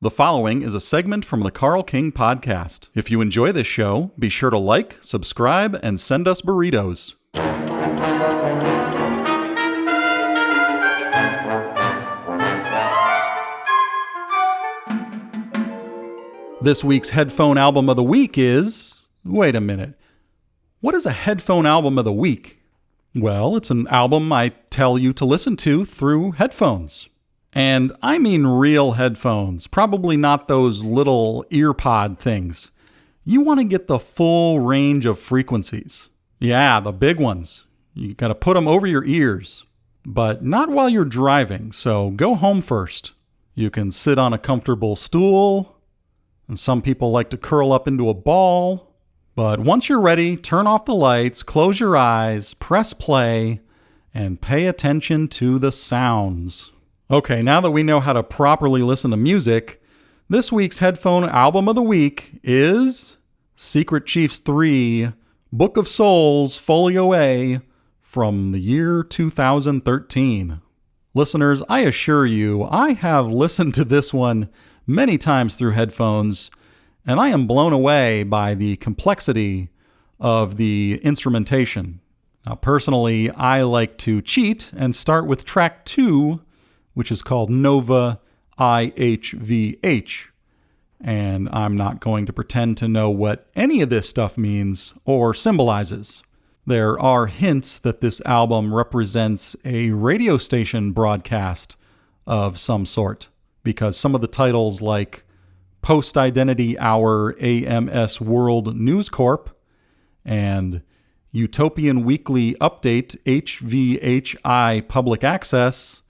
The following is a segment from the Carl King Podcast. If you enjoy this show, be sure to like, subscribe, and send us burritos. This week's headphone album of the week is... Wait a minute. What is a headphone album of the week? Well, it's an album I tell you to listen to through headphones. And I mean real headphones, probably not those little ear pod things. You want to get the full range of frequencies. Yeah, the big ones. You got to put them over your ears, but not while you're driving, so go home first. You can sit on a comfortable stool, and some people like to curl up into a ball. But once you're ready, turn off the lights, close your eyes, press play, and pay attention to the sounds. Okay, now that we know how to properly listen to music, this week's headphone album of the week is Secret Chiefs 3, Book of Souls, Folio A, from the year 2013. Listeners, I assure you, I have listened to this one many times through headphones, and I am blown away by the complexity of the instrumentation. Now, personally, I like to cheat and start with track 2, which is called Nova IHVH. And I'm not going to pretend to know what any of this stuff means or symbolizes. There are hints that this album represents a radio station broadcast of some sort, because some of the titles like Post-Identity Hour AMS World News Corp and Utopian Weekly Update HVHI Public Access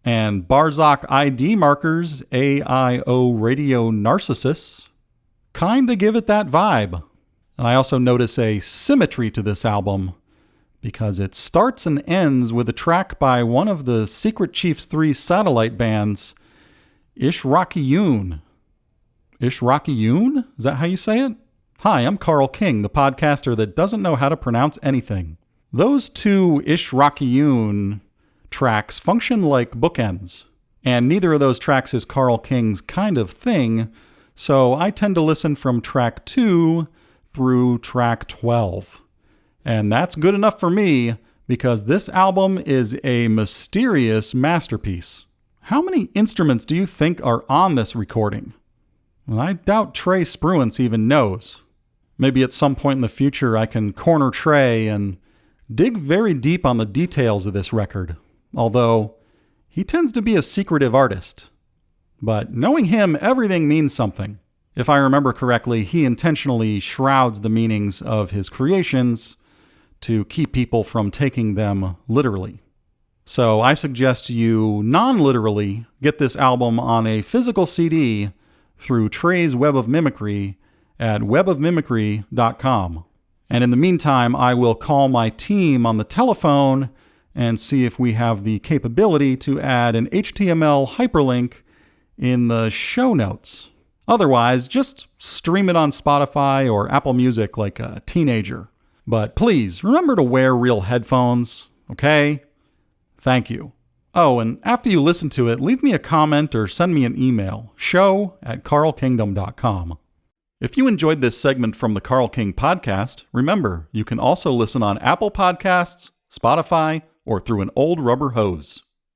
and Barzak ID Markers AIO Radio Narcissus kinda give it that vibe. And I also notice a symmetry to this album because it starts and ends with a track by one of the Secret Chiefs 3 satellite bands, Ishraqiyun. Ishraqiyun? Is that how you say it? Hi, I'm Carl King, the podcaster that doesn't know how to pronounce anything. Those two Ishraqiyun tracks function like bookends, and neither of those tracks is Carl King's kind of thing, so I tend to listen from track 2 through track 12. And that's good enough for me, because this album is a mysterious masterpiece. How many instruments do you think are on this recording? Well, I doubt Trey Spruance even knows. Maybe at some point in the future I can corner Trey and dig very deep on the details of this record. Although, he tends to be a secretive artist. But knowing him, everything means something. If I remember correctly, he intentionally shrouds the meanings of his creations to keep people from taking them literally. So I suggest you non-literally get this album on a physical CD through Trey's Web of Mimicry at webofmimicry.com. And in the meantime, I will call my team on the telephone and see if we have the capability to add an HTML hyperlink in the show notes. Otherwise, just stream it on Spotify or Apple Music like a teenager. But please, remember to wear real headphones, okay? Thank you. Oh, and after you listen to it, leave me a comment or send me an email, show@carlkingdom.com. If you enjoyed this segment from the Carl King Podcast, remember, you can also listen on Apple Podcasts, Spotify, or through an old rubber hose.